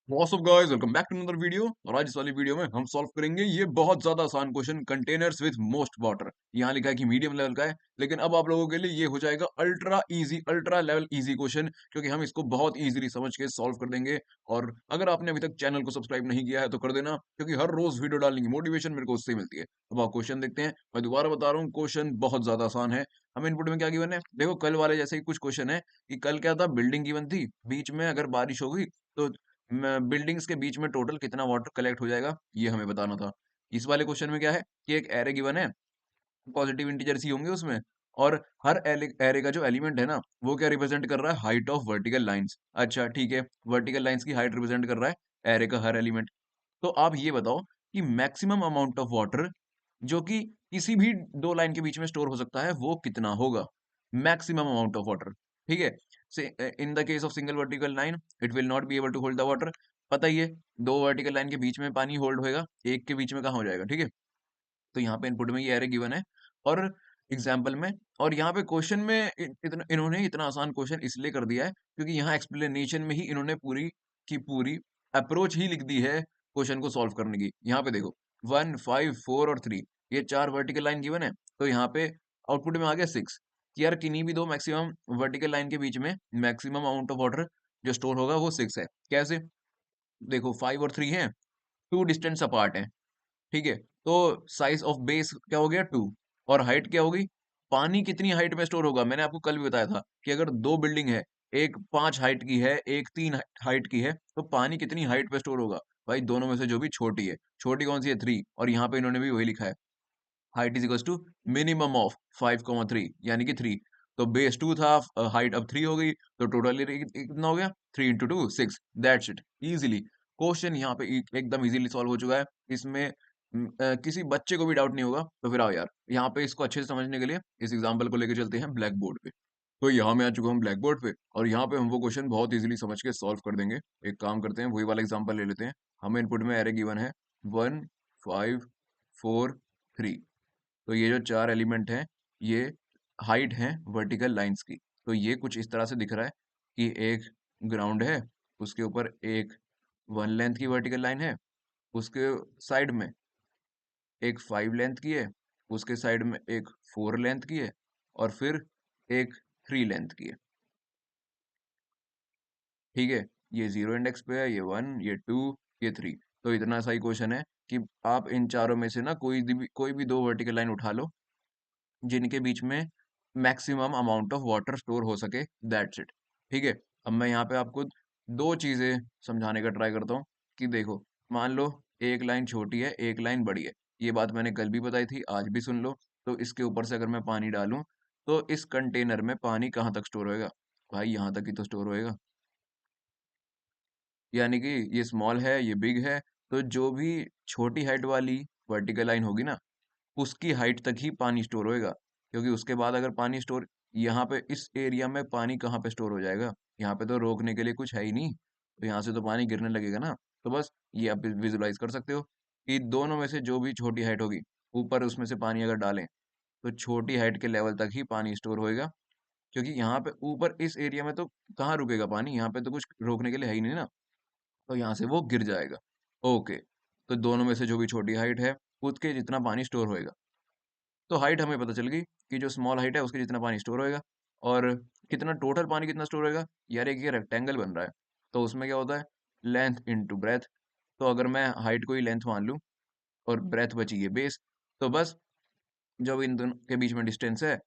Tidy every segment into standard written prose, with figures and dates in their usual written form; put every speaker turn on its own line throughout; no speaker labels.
What's up guys, welcome back to another video. और आज इस वाली वीडियो में हम सॉल्व करेंगे ये बहुत ज्यादा आसान question, containers with most water. यहाँ लिखा है कि मीडियम लेवल का है, लेकिन अब आप लोगों के लिए ये हो जाएगा ultra easy, ultra level easy question, क्योंकि हम इसको बहुत इजीली समझ के सॉल्व कर देंगे। और अगर आपने अभी तक चैनल को सब्सक्राइब नहीं किया है तो कर देना, क्योंकि हर रोज वीडियो डालने की मोटिवेशन मेरे को उससे ही मिलती है। अब आप क्वेश्चन देखते हैं। मैं दोबारा बता रहा हूँ, क्वेश्चन बहुत ज्यादा आसान है। हमें इनपुट में क्या गिवन है, देखो कल वाले जैसे ही कुछ क्वेश्चन है कि कल क्या था, बिल्डिंग गिवन थी, बीच में अगर बारिश हो गई तो बिल्डिंग्स के बीच में टोटल कितना वाटर कलेक्ट हो जाएगा, ये हमें बताना था। इस वाले क्वेश्चन में क्या है कि एक एरे गिवन है, पॉजिटिव इंटीजर्स ही होंगे उसमें। और हर एरे का जो एलिमेंट है ना, वो क्या रिप्रेजेंट कर रहा है, हाइट ऑफ वर्टिकल लाइंस। अच्छा ठीक है, वर्टिकल लाइंस की हाइट रिप्रेजेंट कर रहा है एरे का हर एलिमेंट। तो आप ये बताओ कि मैक्सिमम अमाउंट ऑफ वाटर जो कि किसी भी दो लाइन के बीच में स्टोर हो सकता है वो कितना होगा। मैक्सिमम अमाउंट ऑफ वाटर, ठीक है। In the case of single vertical line it will not be able to hold the water. पता ही है, दो वर्टिकल लाइन के बीच में पानी होल्ड होएगा, एक के बीच में कहाँ हो जाएगा, ठीक है। तो यहाँ पे इनपुट में ये एरे गिवन है और एग्जाम्पल में। और यहाँ पे क्वेश्चन में इन्होंने इतना आसान क्वेश्चन इसलिए कर दिया है क्योंकि यहाँ एक्सप्लेनेशन में ही इन्होंने पूरी की पूरी अप्रोच ही लिख दी है क्वेश्चन को सॉल्व करने की। यहाँ पे देखो, 1, 5, 4 और 3, ये चार वर्टिकल लाइन गिवन है। तो यहाँ पे आउटपुट में आ गया 6, कि यार किन्हीं भी दो मैक्सिमम वर्टिकल लाइन के बीच में मैक्सिमम अमाउंट ऑफ वाटर जो स्टोर होगा वो 6 है। कैसे, देखो 5 और 3 है, टू डिस्टेंस अपार्ट है, ठीक है। तो साइज ऑफ बेस क्या हो गया 2, और हाइट क्या होगी, पानी कितनी हाइट में स्टोर होगा, मैंने आपको कल भी बताया था कि अगर दो बिल्डिंग है, एक 5 हाइट की है, एक 3 हाइट की है, तो पानी कितनी हाइट पे स्टोर होगा। भाई दोनों में से जो भी छोटी है, छोटी कौन सी है 3, और यहाँ पे इन्होंने भी वही लिखा है, height is equal to minimum of 5,3, यानी कि 3। तो बेस 2 था, हाइट अब 3 हो गई, तो टोटल कितना हो गया, 3 into 2 6। That's it, easily question यहाँ पे एकदम इजीली सॉल्व हो चुका है। इसमें किसी बच्चे को भी डाउट नहीं होगा। तो फिर आओ यार, यहाँ पे इसको अच्छे से समझने के लिए इस एग्जाम्पल को लेकर चलते हैं ब्लैक बोर्ड पे। तो यहाँ मैं आ चुका हूँ ब्लैक बोर्ड पे, और यहाँ पे हम वो क्वेश्चन बहुत इजीली समझ के सॉल्व कर देंगे। एक काम करते हैं, वही वाला एग्जाम्पल ले लेते हैं। हमें इनपुट में एरे गिवन है 1, 5, 4, 3। तो ये जो चार एलिमेंट हैं, ये हाइट है वर्टिकल लाइंस की। तो ये कुछ इस तरह से दिख रहा है कि एक ग्राउंड है, उसके ऊपर एक 1 लेंथ की वर्टिकल लाइन है, उसके साइड में एक 5 लेंथ की है, उसके साइड में एक 4 लेंथ की है, और फिर एक 3 लेंथ की है, ठीक है। ये 0 इंडेक्स पे है, ये 1, ये 2, ये 3। तो इतना सा ही क्वेश्चन है कि आप इन चारों में से ना कोई भी दो वर्टिकल लाइन उठा लो जिनके बीच में maximum amount of water store हो सके। दैट्स इट, ठीक है। अब मैं यहाँ पे आपको दो चीजें समझाने का ट्राई करता हूँ कि देखो, मान लो एक लाइन छोटी है, एक लाइन बड़ी है। ये बात मैंने कल भी बताई थी, आज भी सुन लो। तो इसके ऊपर से अगर मैं पानी डालूं तो इस कंटेनर में पानी कहाँ तक स्टोर होएगा, भाई यहाँ तक ही तो स्टोर होएगा। यानी कि ये स्मॉल है, ये बिग है, तो जो भी छोटी हाइट वाली वर्टिकल लाइन होगी ना, उसकी हाइट तक ही पानी स्टोर होएगा। क्योंकि उसके बाद अगर पानी स्टोर, यहाँ पे इस एरिया में पानी कहाँ पे स्टोर हो जाएगा, यहाँ पे तो रोकने के लिए कुछ है ही नहीं, तो यहाँ से तो पानी गिरने लगेगा ना। तो बस ये आप विजुलाइज कर सकते हो कि दोनों में से जो भी छोटी हाइट होगी, ऊपर उसमें से पानी अगर डालें तो छोटी हाइट के लेवल तक ही पानी स्टोर होएगा। क्योंकि यहाँ पे ऊपर इस एरिया में तो कहाँ रुकेगा पानी, यहाँ पे तो कुछ रोकने के लिए है ही नहीं ना, तो यहाँ से वो गिर जाएगा। ओके, तो दोनों में से जो भी छोटी हाइट है, उसके जितना पानी स्टोर होएगा। तो हाइट हमें पता चल गई कि जो स्मॉल हाइट है उसके जितना पानी स्टोर होएगा। और कितना टोटल पानी कितना स्टोर होएगा, यार एक ये रेक्टेंगल बन रहा है, तो उसमें क्या होता है, लेंथ इनटू ब्रेथ। तो अगर मैं हाइट को ही लेंथ मान लूं और ब्रेथ बची है बेस, तो बस जो इन दोनों के बीच में डिस्टेंस है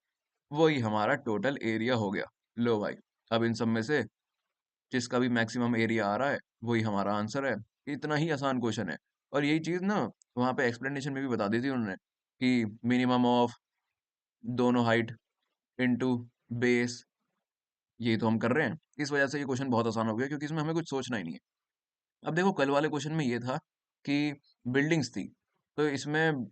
वही हमारा टोटल एरिया हो गया। लो भाई, अब इन सब में से जिसका भी मैक्सिमम एरिया आ रहा है वही हमारा आंसर है। इतना ही आसान क्वेश्चन है। और यही चीज ना वहाँ पे एक्सप्लेनेशन में भी बता दी थी उन्होंने कि मिनिमम ऑफ दोनों हाइट इनटू बेस, यही तो हम कर रहे हैं। इस वजह से ये क्वेश्चन बहुत आसान हो गया, क्योंकि इसमें हमें कुछ सोचना ही नहीं है। अब देखो कल वाले क्वेश्चन में ये था कि बिल्डिंग्स थी, तो इसमें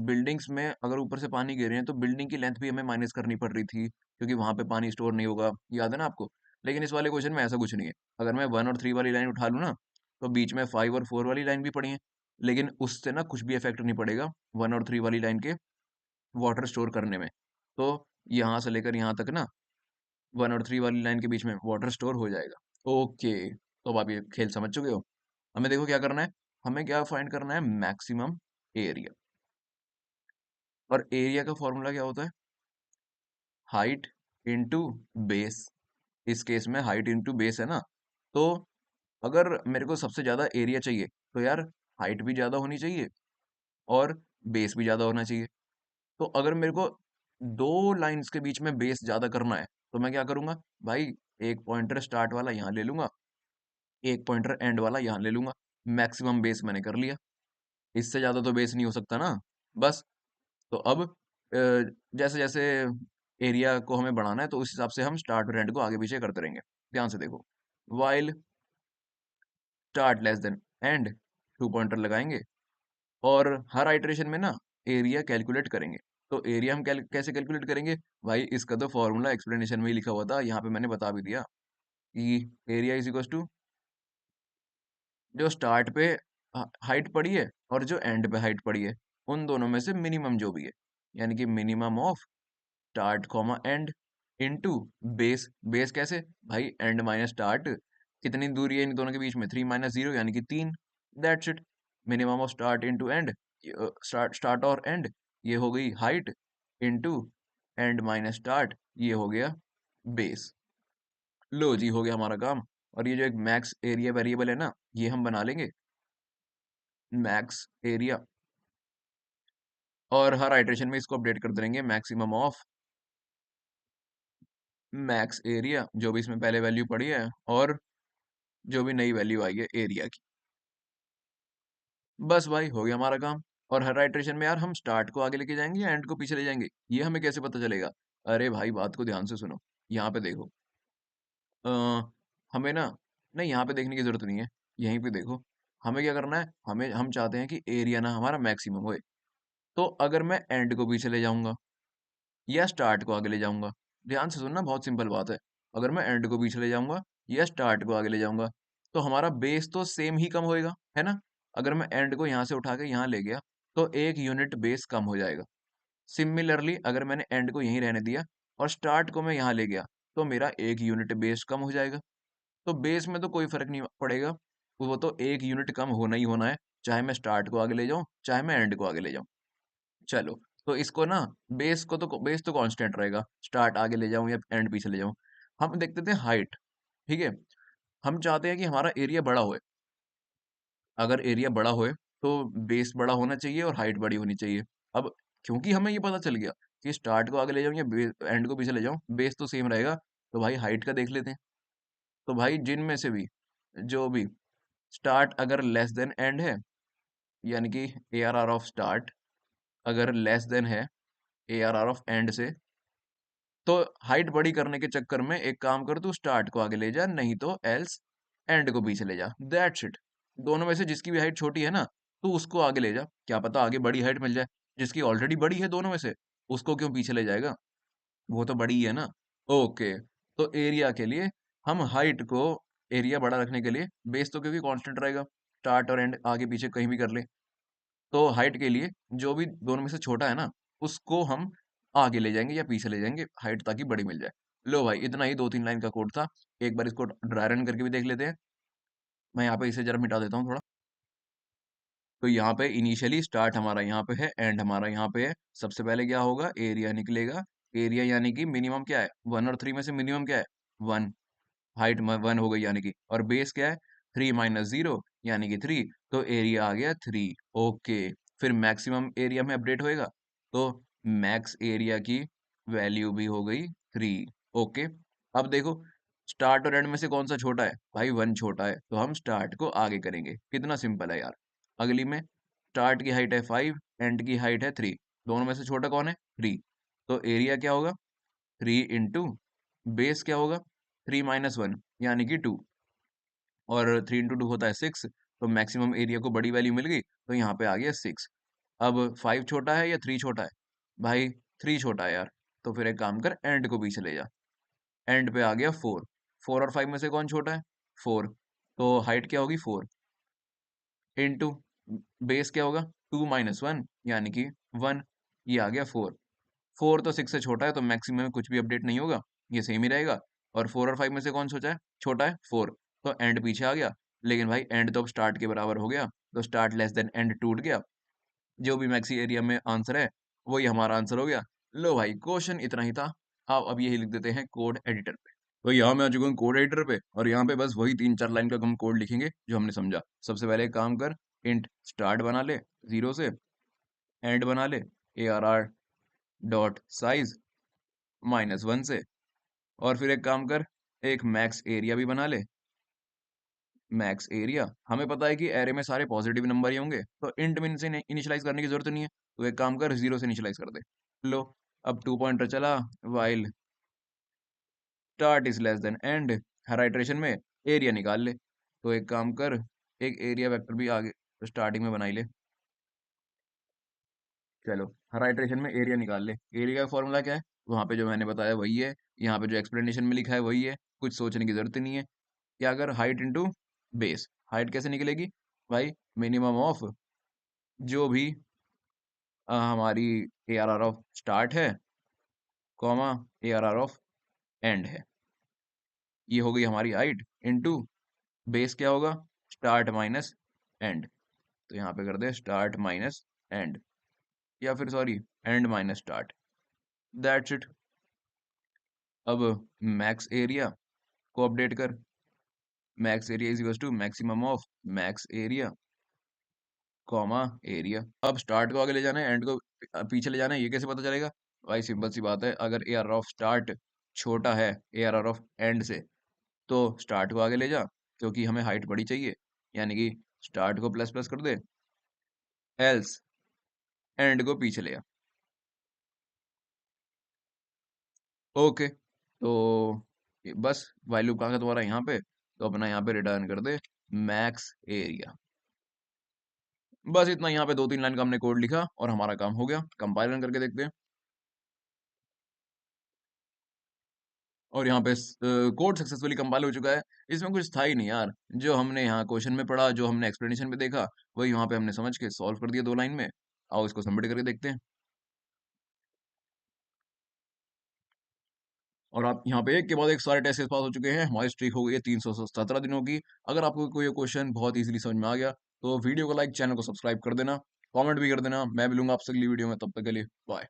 बिल्डिंग्स में अगर ऊपर से पानी गिर रहे हैं तो बिल्डिंग की लेंथ भी हमें माइनस करनी पड़ रही थी, क्योंकि वहां पे पानी स्टोर नहीं होगा, याद है ना आपको। लेकिन इस वाले क्वेश्चन में ऐसा कुछ नहीं है। अगर मैं 1 और 3 वाली लाइन उठा लूँ ना, तो बीच में 5 और 4 वाली लाइन भी पड़ी है, लेकिन उससे ना कुछ भी इफेक्ट नहीं पड़ेगा 1 और 3 वाली लाइन के वाटर स्टोर करने में। तो यहाँ से लेकर यहाँ तक ना 1 और 3 वाली लाइन के बीच में वाटर स्टोर हो जाएगा। ओके, तो अब आप ये खेल समझ चुके हो। हमें देखो क्या करना है, हमें क्या फाइंड करना है, मैक्सिमम एरिया। और एरिया का फॉर्मूला क्या होता है, हाइट इंटू बेस। इस केस में हाइट इंटू बेस है ना, तो अगर मेरे को सबसे ज्यादा एरिया चाहिए तो यार हाइट भी ज्यादा होनी चाहिए और बेस भी ज्यादा होना चाहिए। तो अगर मेरे को दो लाइंस के बीच में बेस ज्यादा करना है तो मैं क्या करूंगा भाई, एक पॉइंटर स्टार्ट वाला यहाँ ले लूंगा, एक पॉइंटर एंड वाला यहाँ ले लूंगा। मैक्सिमम बेस मैंने कर लिया, इससे ज्यादा तो बेस नहीं हो सकता ना। बस। तो अब जैसे जैसे एरिया को हमें बढ़ाना है तो उस हिसाब से हम स्टार्ट और एंड को आगे पीछे करते रहेंगे। ध्यान से देखो, while start less than end, two pointer लगाएंगे और हर आइटरेशन में ना एरिया कैलकुलेट करेंगे। तो एरिया हम कैसे कैलकुलेट करेंगे भाई, इसका तो फॉर्मूला एक्सप्लेनेशन में ही लिखा हुआ था, यहाँ पे मैंने बता भी दिया कि एरिया इज इक्वल टू जो स्टार्ट पे हाइट पड़ी है और जो एंड पे हाइट पड़ी है, उन दोनों में से मिनिमम जो भी है, यानी कि minimum of start comma and into base. Base कैसे भाई, एंड माइनस स्टार्ट, कितनी दूरी है इन दोनों के बीच में, 3 - 0 यानी कि 3। That's it. Minimum of start into and, start start और एंड, ये हो गई height, into and minus start, ये हो गया बेस। लो जी, हो गया हमारा काम। और ये जो एक मैक्स एरिया वेरिएबल है ना, ये हम बना लेंगे मैक्स एरिया, और हर आइटरेशन में इसको अपडेट करते रहेंगे, मैक्सिमम ऑफ मैक्स एरिया, जो भी इसमें पहले वैल्यू पड़ी है और जो भी नई वैल्यू आई है एरिया की। बस भाई, हो गया हमारा काम। और हर आइटरेशन में यार हम स्टार्ट को आगे लेके जाएंगे या एंड को पीछे ले जाएंगे, ये हमें कैसे पता चलेगा। अरे भाई, बात को ध्यान से सुनो, यहाँ पे देखो। अ, हमें ना, नहीं यहाँ पे देखने की जरूरत नहीं है, यहीं पे देखो। हमें क्या करना है, हम चाहते हैं कि एरिया ना हमारा मैक्सिमम होए। तो अगर मैं एंड को पीछे ले जाऊंगा या स्टार्ट को आगे ले जाऊंगा, ध्यान से सुनना, बहुत सिंपल बात है। अगर मैं एंड को पीछे ले जाऊंगा या स्टार्ट को आगे ले जाऊंगा तो हमारा बेस तो सेम ही कम होएगा, है ना। अगर मैं एंड को यहाँ से उठा के यहाँ ले गया तो एक यूनिट बेस कम हो जाएगा। सिमिलरली अगर मैंने एंड को यहीं रहने दिया और स्टार्ट को मैं यहाँ ले गया तो मेरा एक यूनिट बेस कम हो जाएगा। तो बेस में तो कोई फर्क नहीं पड़ेगा, वो तो एक यूनिट कम होना ही होना है, चाहे मैं स्टार्ट को आगे ले जाऊं चाहे मैं एंड को आगे ले जाऊं। चलो, तो इसको ना, बेस तो कांस्टेंट रहेगा, स्टार्ट आगे ले जाऊं या एंड पीछे ले जाऊं। हम देखते थे हाइट, ठीक है। हम चाहते हैं कि हमारा एरिया बड़ा होए। अगर एरिया बड़ा होए तो बेस बड़ा होना चाहिए और हाइट बड़ी होनी चाहिए। अब क्योंकि हमें ये पता चल गया कि स्टार्ट को आगे ले जाऊं या एंड को पीछे ले जाऊं, बेस तो सेम रहेगा, तो भाई हाइट का देख लेते हैं। तो भाई जिन में से भी जो भी स्टार्ट अगर लेस देन एंड है, यानी कि ARR ऑफ स्टार्ट अगर लेस देन है ARR ऑफ एंड से, तो हाइट बड़ी करने के चक्कर में एक काम कर, तू स्टार्ट को आगे ले जा, नहीं तो एल्स एंड को पीछे ले जा। That's it. दोनों में से जिसकी भी हाइट छोटी है ना, तू उसको आगे ले जा, क्या पता आगे बड़ी हाइट मिल जाए। जिसकी ऑलरेडी बड़ी है दोनों में से, उसको क्यों पीछे ले जाएगा, वो तो बड़ी ही है ना। ओके। तो एरिया के लिए हम हाइट को, एरिया बड़ा रखने के लिए बेस तो क्योंकि कांस्टेंट रहेगा, स्टार्ट और एंड आगे पीछे कहीं भी कर ले, तो हाइट के लिए जो भी दोनों में से छोटा है ना, उसको हम आगे ले जाएंगे या पीछे ले जाएंगे हाइट, ताकि बड़ी मिल जाए। लो भाई, इतना ही 2-3 लाइन का कोड था। एक बार इसको ड्राई रन करके भी देख लेते हैं। मैं यहाँ पे इसे जरा मिटा देता हूँ थोड़ा। तो यहाँ पे इनिशियली स्टार्ट हमारा यहाँ पे है, एंड हमारा यहाँ पे है। सबसे पहले क्या होगा, एरिया निकलेगा। एरिया यानी कि मिनिमम क्या है, 1 और 3 में से मिनिमम क्या है, 1। हाइट 1 हो गई यानी कि, और बेस क्या है, 3 - 0 यानी कि 3। तो एरिया आ गया 3। ओके। फिर मैक्सिमम एरिया में अपडेट होएगा, तो मैक्स एरिया की वैल्यू भी हो गई 3। ओके। अब देखो, स्टार्ट और एंड में से कौन सा छोटा है भाई, 1 छोटा है, तो हम स्टार्ट को आगे करेंगे। कितना सिंपल है यार। अगली में स्टार्ट की हाइट है 5, एंड की हाइट है 3, दोनों में से छोटा कौन है, 3। तो एरिया क्या होगा, 3 × बेस क्या होगा, 3 - 1 यानी कि 2, और 3 × 2 होता है 6। तो मैक्सिमम एरिया को बड़ी वैल्यू मिल गई, तो यहाँ पे आ गया 6। अब 5 छोटा है या 3 छोटा है, भाई 3 छोटा है यार। तो फिर एक काम कर, एंड को पीछे ले जा, एंड पे आ गया 4। 4 और 5 में से कौन छोटा है, 4। तो हाइट क्या होगी, 4 इंटू बेस क्या होगा, 2 - 1 यानी कि 1। ये आ गया 4। 4 तो 6 से छोटा है, तो मैक्सिमम में कुछ भी अपडेट नहीं होगा, ये सेम ही रहेगा। और 4 और 5 में से कौन छोटा है, 4। तो एंड पीछे आ गया, लेकिन भाई एंड तो अब स्टार्ट के बराबर हो गया, तो स्टार्ट लेस देन एंड टूट गया। जो भी मैक्सी एरिया में आंसर है वही हमारा आंसर हो गया। लो भाई क्वेश्चन इतना ही था। आप अब यही लिख देते हैं कोड एडिटर पे। तो यहाँ मैं आ चुका हूँ कोड एडिटर पे, और यहाँ पे बस वही 3-4 लाइन का हम कोड लिखेंगे जो हमने समझा। सबसे पहले एक काम कर, इंट स्टार्ट बना ले 0 से, एंड बना ले ARR डॉट साइज -1 से, और फिर एक काम कर, एक मैक्स एरिया भी बना ले। मैक्स एरिया, हमें पता है कि एरे में सारे पॉजिटिव नंबर ही होंगे, तो इंट में से इनिशियलाइज करने की जरूरत नहीं है। तो एक काम कर, 0 से इनिशियलाइज कर दे। लो, अब 2 पॉइंटर चला, while start is less than and, her iteration में एरिया निकाल ले। तो एक काम कर, एक एरिया वेक्टर भी आगे स्टार्टिंग में बनाई ले। चलो, हर आइटरेशन में एरिया निकाल ले। एरिया का फॉर्मूला क्या है, वहां पे जो मैंने बताया वही है, यहाँ पे जो एक्सप्लेनेशन में लिखा है वही है, कुछ सोचने की जरूरत ही नहीं है। क्या कर, हाइट इंटू बेस। हाइट कैसे निकलेगी भाई, मिनिमम ऑफ जो भी हमारी ARR ऑफ स्टार्ट है, कॉमा ARR ऑफ एंड है, ये हो गई हमारी हाइट, इनटू बेस क्या होगा, स्टार्ट माइनस एंड। तो यहाँ पे कर दे स्टार्ट माइनस एंड, या फिर sorry, end minus start. That's it. अब मैक्स एरिया को अपडेट कर, max area is equal to maximum of max area, comma area. अब स्टार्ट को आगे ले जाना है, एंड को पीछे ले जाना है, ये कैसे पता चलेगा भाई, सिंपल सी बात है, अगर ARR ऑफ स्टार्ट छोटा है ARR ऑफ एंड से, तो स्टार्ट को आगे ले जा, क्योंकि हमें हाइट बड़ी चाहिए, यानी कि स्टार्ट को प्लस प्लस कर दे, एल्स एंड को पीछे ले आ। ओके, तो बस वाइल लूप कहाँ का तुम्हारा, यहाँ पे, तो अपना यहाँ पे रिटर्न कर दे मैक्स एरिया। बस इतना, यहाँ पे 2-3 लाइन का हमने कोड लिखा और हमारा काम हो गया। कंपाइल रन करके देखते हैं, और यहाँ पे कोड सक्सेसफुली कंपाइल हो चुका है। इसमें कुछ था ही नहीं यार, जो हमने यहाँ क्वेश्चन में पढ़ा, जो हमने एक्सप्लेनेशन में देखा, वही वहाँ पे हमने समझ के सॉल्व कर दिया 2 लाइन में। आओ इसको सबमिट करके देखते हैं। और आप यहाँ पे एक के बाद एक सारे टेस्ट पास हो चुके हैं, हमारी स्ट्रीक हो गई है 317 दिनों की। अगर आपको कोई क्वेश्चन बहुत इजीली समझ में आ गया, तो वीडियो को लाइक, चैनल को सब्सक्राइब कर देना, कमेंट भी कर देना। मैं मिलूंगा आपसे अगली वीडियो में, तब तक के लिए बाय।